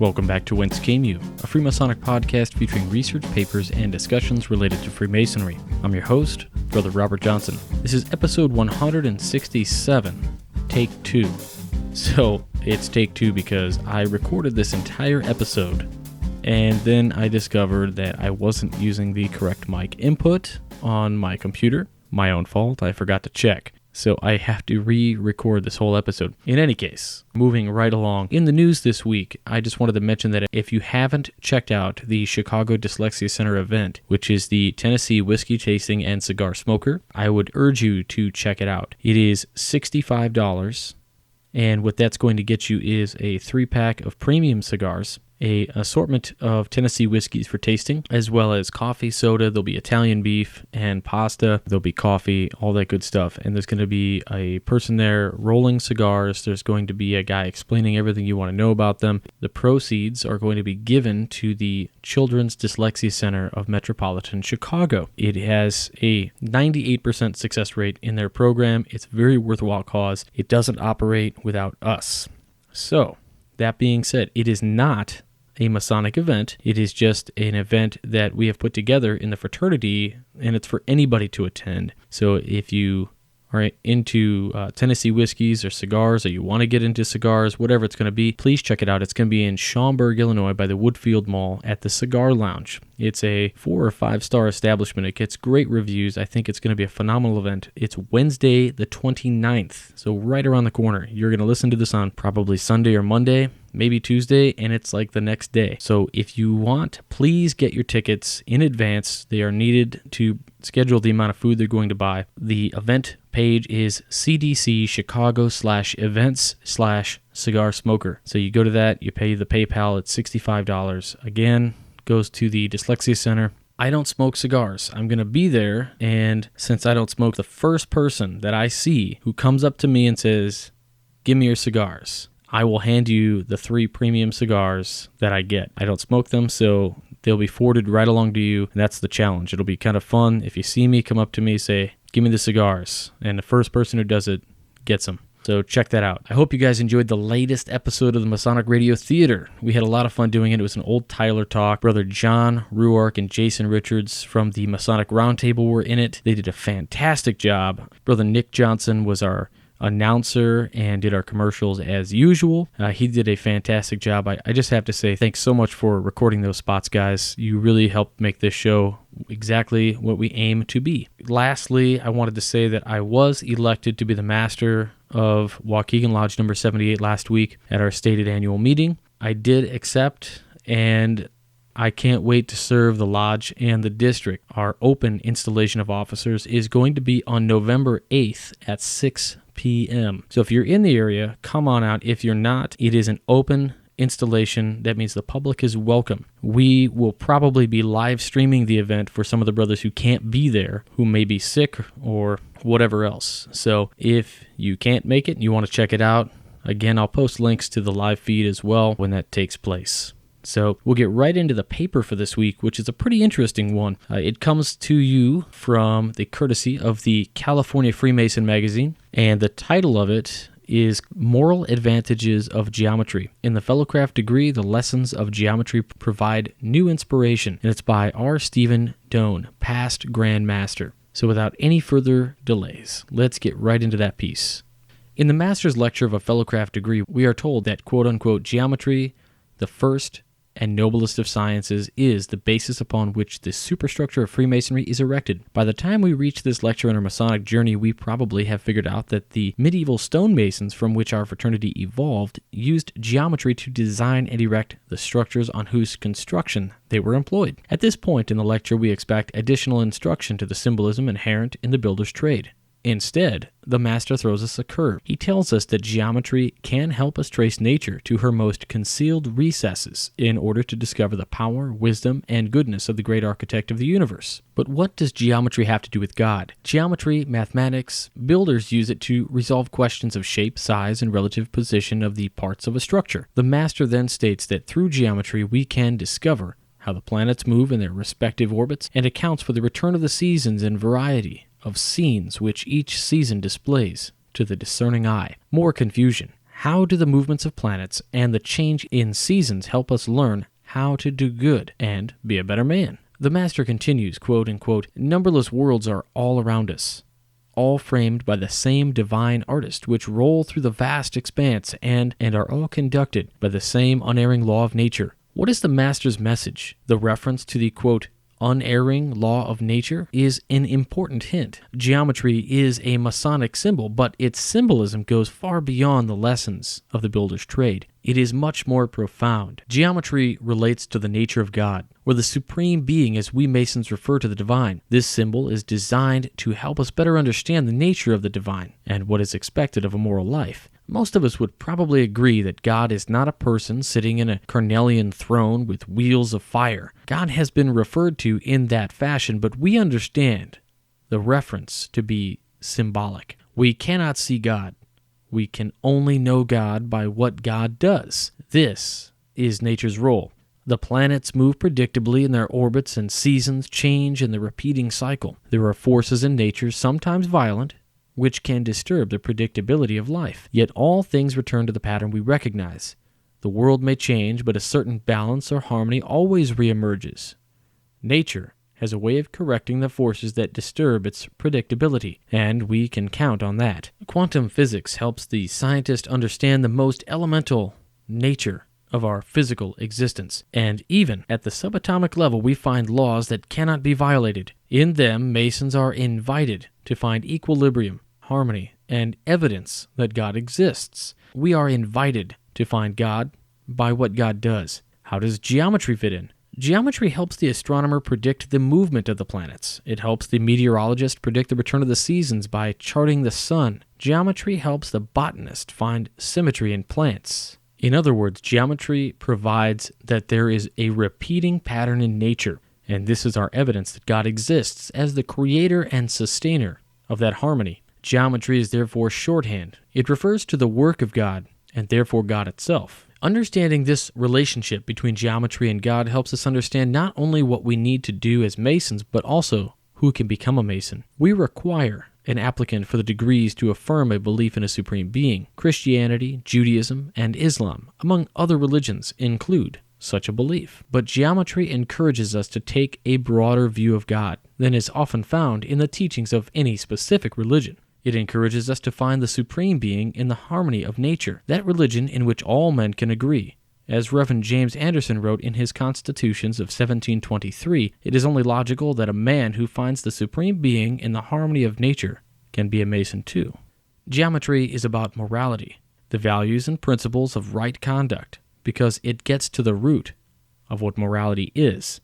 Welcome back to Whence, a Freemasonic podcast featuring research papers and discussions related to Freemasonry. I'm your host, Brother Robert Johnson. This is episode 167, take 2. So, it's take 2 because I recorded this entire episode, and then I discovered that I wasn't using the correct mic input on my computer. My own fault, I forgot to check. So I have to re-record this whole episode. In any case, moving right along. In the news this week, I just wanted to mention that if you haven't checked out the Chicago Dyslexia Center event, which is the Tennessee Whiskey Tasting and Cigar Smoker, I would urge you to check it out. It is $65, and what that's going to get you is a 3-pack of premium cigars, an assortment of Tennessee whiskeys for tasting, as well as coffee, soda. There'll be Italian beef and pasta. There'll be coffee, all that good stuff. And there's going to be a person there rolling cigars. There's going to be a guy explaining everything you want to know about them. The proceeds are going to be given to the Children's Dyslexia Center of Metropolitan Chicago. It has a 98% success rate in their program. It's a very worthwhile cause. It doesn't operate without us. So, that being said, it is not a Masonic event. It is just an event that we have put together in the fraternity, and it's for anybody to attend. So if you are into Tennessee whiskeys or cigars, or you want to get into cigars, whatever it's going to be, please check it out. It's going to be in Schaumburg, Illinois by the Woodfield Mall at the Cigar Lounge. It's a 4 or 5 star establishment. It gets great reviews. I think it's going to be a phenomenal event. It's Wednesday the 29th, so right around the corner. You're going to listen to this on probably Sunday or Monday, maybe Tuesday, and it's like the next day. So if you want, please get your tickets in advance. They are needed to schedule the amount of food they're going to buy. The event page is CDC Chicago/events/cigar smoker. So you go to that, you pay the PayPal, it's $65. Again, goes to the Dyslexia Center. I don't smoke cigars. I'm going to be there, and since I don't smoke, the first person that I see who comes up to me and says, "Give me your cigars," I will hand you the 3 premium cigars that I get. I don't smoke them, so they'll be forwarded right along to you, and that's the challenge. It'll be kind of fun. If you see me, come up to me, say, "Give me the cigars," and the first person who does it gets them. So check that out. I hope you guys enjoyed the latest episode of the Masonic Radio Theater. We had a lot of fun doing it. It was an old Tyler talk. Brother John Ruark and Jason Richards from the Masonic Roundtable were in it. They did a fantastic job. Brother Nick Johnson was our announcer and did our commercials as usual. He did a fantastic job. I just have to say thanks so much for recording those spots, guys. You really helped make this show exactly what we aim to be. Lastly, I wanted to say that I was elected to be the master of Waukegan Lodge number 78 last week at our stated annual meeting. I did accept, and I can't wait to serve the lodge and the district. Our open installation of officers is going to be on November 8th at 6 p.m. So if you're in the area, come on out. If you're not, it is an open installation. That means the public is welcome. We will probably be live streaming the event for some of the brothers who can't be there, who may be sick or whatever else. So if you can't make it and you want to check it out, again, I'll post links to the live feed as well when that takes place. So we'll get right into the paper for this week, which is a pretty interesting one. It comes to you from the courtesy of the California Freemason magazine, and the title of it is Moral Advantages of Geometry. In the Fellowcraft degree, the lessons of geometry provide new inspiration, and it's by R. Stephen Doan, past Grand Master. So without any further delays, let's get right into that piece. In the master's lecture of a Fellowcraft degree, we are told that, quote-unquote, geometry, the first and noblest of sciences, is the basis upon which the superstructure of Freemasonry is erected. By the time we reach this lecture in our Masonic journey, we probably have figured out that the medieval stonemasons from which our fraternity evolved used geometry to design and erect the structures on whose construction they were employed. At this point in the lecture, we expect additional instruction to the symbolism inherent in the builder's trade. Instead, the master throws us a curve. He tells us that geometry can help us trace nature to her most concealed recesses in order to discover the power, wisdom, and goodness of the great architect of the universe. But what does geometry have to do with God? Geometry, mathematics, builders use it to resolve questions of shape, size, and relative position of the parts of a structure. The master then states that through geometry we can discover how the planets move in their respective orbits, and accounts for the return of the seasons and variety of scenes which each season displays to the discerning eye. More confusion. How do the movements of planets and the change in seasons help us learn how to do good and be a better man? The master continues, quote unquote, "Numberless worlds are all around us, all framed by the same divine artist, which roll through the vast expanse and are all conducted by the same unerring law of nature." What is the master's message? The reference to the, quote, unerring law of nature is an important hint. Geometry is a Masonic symbol, but its symbolism goes far beyond the lessons of the builder's trade. It is much more profound. Geometry relates to the nature of God, or the supreme being as we Masons refer to the divine. This symbol is designed to help us better understand the nature of the divine and what is expected of a moral life. Most of us would probably agree that God is not a person sitting in a carnelian throne with wheels of fire. God has been referred to in that fashion, but we understand the reference to be symbolic. We cannot see God. We can only know God by what God does. This is nature's role. The planets move predictably in their orbits, and seasons change in the repeating cycle. There are forces in nature, sometimes violent, which can disturb the predictability of life. Yet all things return to the pattern we recognize. The world may change, but a certain balance or harmony always reemerges. Nature has a way of correcting the forces that disturb its predictability, and we can count on that. Quantum physics helps the scientist understand the most elemental nature of our physical existence, and even at the subatomic level we find laws that cannot be violated. In them, Masons are invited to find equilibrium, harmony, and evidence that God exists. We are invited to find God by what God does. How does geometry fit in? Geometry helps the astronomer predict the movement of the planets. It helps the meteorologist predict the return of the seasons by charting the sun. Geometry helps the botanist find symmetry in plants. In other words, geometry provides that there is a repeating pattern in nature, and this is our evidence that God exists as the creator and sustainer of that harmony. Geometry is therefore shorthand. It refers to the work of God, and therefore God itself. Understanding this relationship between geometry and God helps us understand not only what we need to do as Masons, but also who can become a Mason. We require an applicant for the degrees to affirm a belief in a supreme being. Christianity, Judaism, and Islam, among other religions, include such a belief. But geometry encourages us to take a broader view of God than is often found in the teachings of any specific religion. It encourages us to find the supreme being in the harmony of nature, that religion in which all men can agree. As Reverend James Anderson wrote in his Constitutions of 1723, it is only logical that a man who finds the supreme being in the harmony of nature can be a Mason too. Geometry is about morality, the values and principles of right conduct, because it gets to the root of what morality is,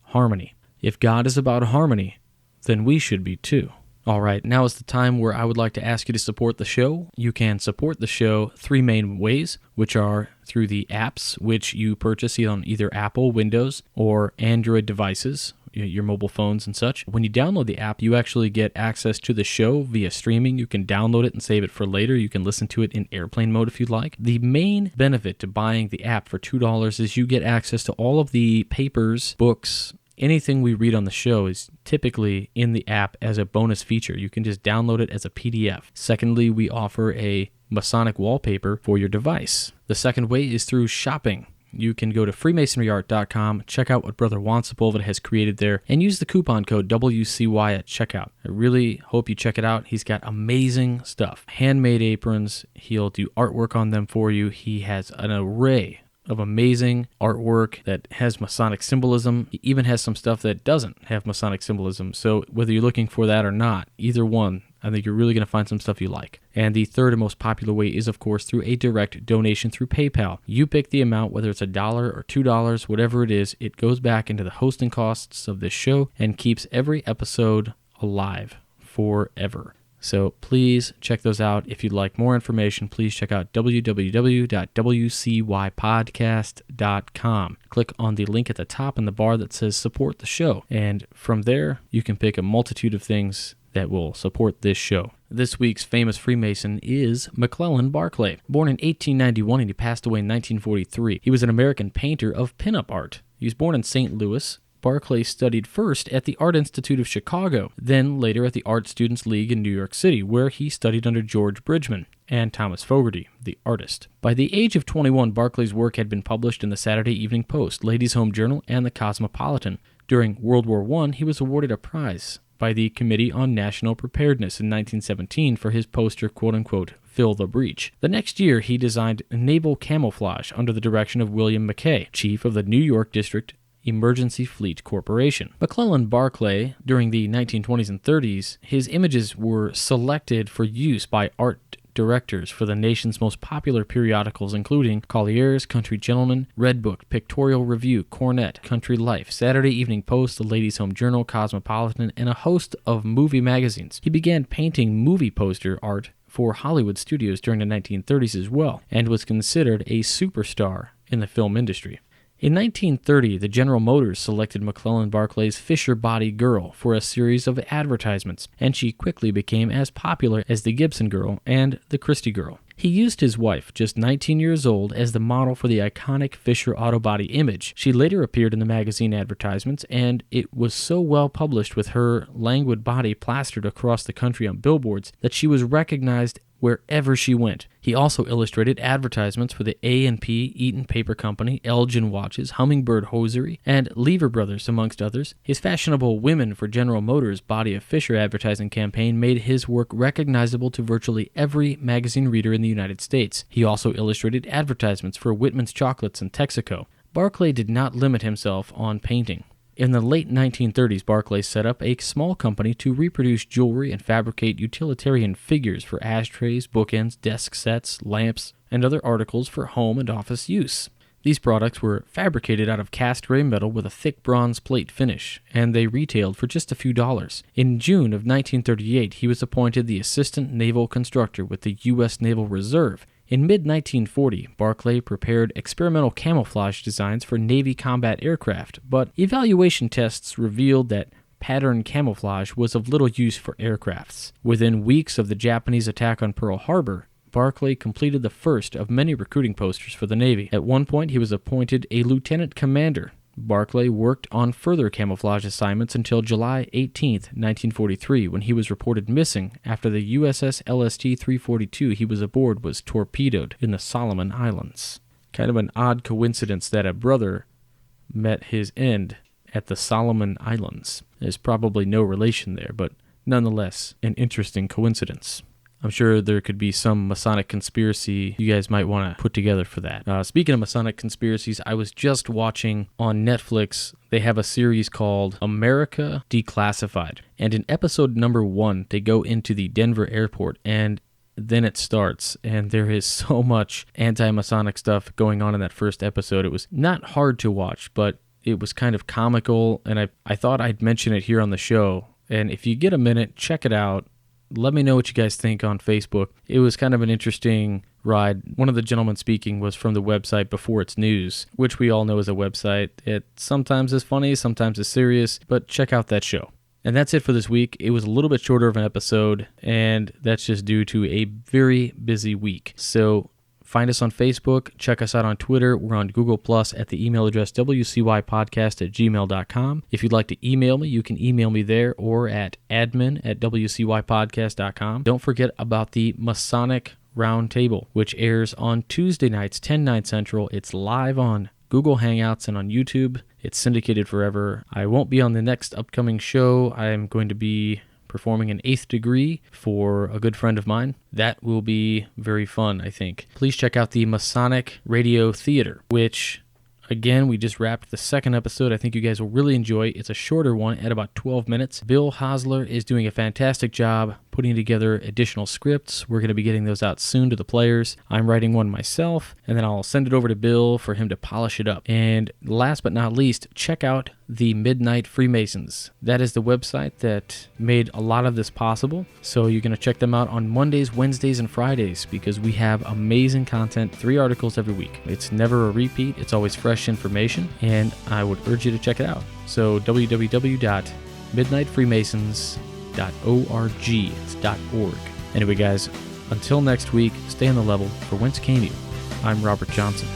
harmony. If God is about harmony, then we should be too. All right, now is the time where I would like to ask you to support the show. You can support the show three main ways, which are through the apps, which you purchase on either Apple, Windows, or Android devices, your mobile phones and such. When you download the app, you actually get access to the show via streaming. You can download it and save it for later. You can listen to it in airplane mode if you'd like. The main benefit to buying the app for $2 is you get access to all of the papers, books, anything we read on the show is typically in the app as a bonus feature. You can just download it as a PDF. Secondly, we offer a Masonic wallpaper for your device. The second way is through shopping. You can go to freemasonryart.com, check out what Brother Juan Sepulveda has created there, and use the coupon code WCY at checkout. I really hope you check it out. He's got amazing stuff. Handmade aprons. He'll do artwork on them for you. He has an array of amazing artwork that has Masonic symbolism. He even has some stuff that doesn't have Masonic symbolism. So whether you're looking for that or not, either one, I think you're really going to find some stuff you like. And the third and most popular way is, of course, through a direct donation through PayPal. You pick the amount, whether it's $1 or $2, whatever it is, it goes back into the hosting costs of this show and keeps every episode alive forever. So please check those out. If you'd like more information, please check out www.wcypodcast.com. Click on the link at the top in the bar that says support the show. And from there, you can pick a multitude of things that will support this show. This week's famous Freemason is McClellan Barclay. Born in 1891 and he passed away in 1943. He was an American painter of pinup art. He was born in St. Louis, Barclay studied first at the Art Institute of Chicago, then later at the Art Students League in New York City, where he studied under George Bridgman and Thomas Fogarty, the artist. By the age of 21, Barclay's work had been published in the Saturday Evening Post, Ladies' Home Journal, and the Cosmopolitan. During World War I, he was awarded a prize by the Committee on National Preparedness in 1917 for his poster, quote-unquote, Fill the Breach. The next year, he designed naval camouflage under the direction of William McKay, chief of the New York District Emergency Fleet Corporation. McClellan Barclay, during the 1920s and 30s, his images were selected for use by art directors for the nation's most popular periodicals, including Collier's, Country Gentleman, Red Book, Pictorial Review, Cornet, Country Life, Saturday Evening Post, the Ladies' Home Journal, Cosmopolitan, and a host of movie magazines. He began painting movie poster art for Hollywood studios during the 1930s as well, and was considered a superstar in the film industry. In 1930, the General Motors selected McClellan Barclay's Fisher Body Girl for a series of advertisements, and she quickly became as popular as the Gibson Girl and the Christie Girl. He used his wife, just 19 years old, as the model for the iconic Fisher auto body image. She later appeared in the magazine advertisements, and it was so well published with her languid body plastered across the country on billboards that she was recognized wherever she went. He also illustrated advertisements for the A&P Eaton Paper Company, Elgin Watches, Hummingbird Hosiery, and Lever Brothers, amongst others. His fashionable Women for General Motors Body of Fisher advertising campaign made his work recognizable to virtually every magazine reader in the United States. He also illustrated advertisements for Whitman's Chocolates and Texaco. Barclay did not limit himself on painting. In the late 1930s, Barclay set up a small company to reproduce jewelry and fabricate utilitarian figures for ashtrays, bookends, desk sets, lamps, and other articles for home and office use. These products were fabricated out of cast gray metal with a thick bronze plate finish, and they retailed for just a few dollars. In June of 1938, he was appointed the Assistant Naval Constructor with the U.S. Naval Reserve. In mid-1940, Barclay prepared experimental camouflage designs for Navy combat aircraft, but evaluation tests revealed that pattern camouflage was of little use for aircrafts. Within weeks of the Japanese attack on Pearl Harbor, Barclay completed the first of many recruiting posters for the Navy. At one point, he was appointed a lieutenant commander. Barclay worked on further camouflage assignments until July 18, 1943, when he was reported missing after the USS LST-342 he was aboard was torpedoed in the Solomon Islands. Kind of an odd coincidence that a brother met his end at the Solomon Islands. There's probably no relation there, but nonetheless, an interesting coincidence. I'm sure there could be some Masonic conspiracy you guys might want to put together for that. Speaking of Masonic conspiracies, I was just watching on Netflix, they have a series called America Declassified. And in episode number 1, they go into the Denver airport, and then it starts, and there is so much anti-Masonic stuff going on in that first episode. It was not hard to watch, but it was kind of comical, and I thought I'd mention it here on the show. And if you get a minute, check it out. Let me know what you guys think on Facebook. It was kind of an interesting ride. One of the gentlemen speaking was from the website Before It's News, which we all know is a website. It sometimes is funny, sometimes is serious, but check out that show. And that's it for this week. It was a little bit shorter of an episode, and that's just due to a very busy week. So find us on Facebook. Check us out on Twitter. We're on Google Plus at the email address wcypodcast@gmail.com. If you'd like to email me, you can email me there or at admin@wcypodcast.com. Don't forget about the Masonic Roundtable, which airs on Tuesday nights, 10/9 Central. It's live on Google Hangouts and on YouTube. It's syndicated forever. I won't be on the next upcoming show. I'm going to be performing an 8th degree for a good friend of mine. That will be very fun, I think. Please check out the Masonic Radio Theater, which, again, we just wrapped the second episode. I think you guys will really enjoy. It's a shorter one at about 12 minutes. Bill Hosler is doing a fantastic job putting together additional scripts. We're going to be getting those out soon to the players. I'm writing one myself, and then I'll send it over to Bill for him to polish it up. And last but not least, check out the Midnight Freemasons. That is the website that made a lot of this possible. So you're going to check them out on Mondays, Wednesdays, and Fridays because we have amazing content, 3 articles every week. It's never a repeat. It's always fresh information, and I would urge you to check it out. So www.midnightfreemasons.org. It's .org. Anyway, guys, until next week, stay on the level. For Whence came you? I'm Robert Johnson.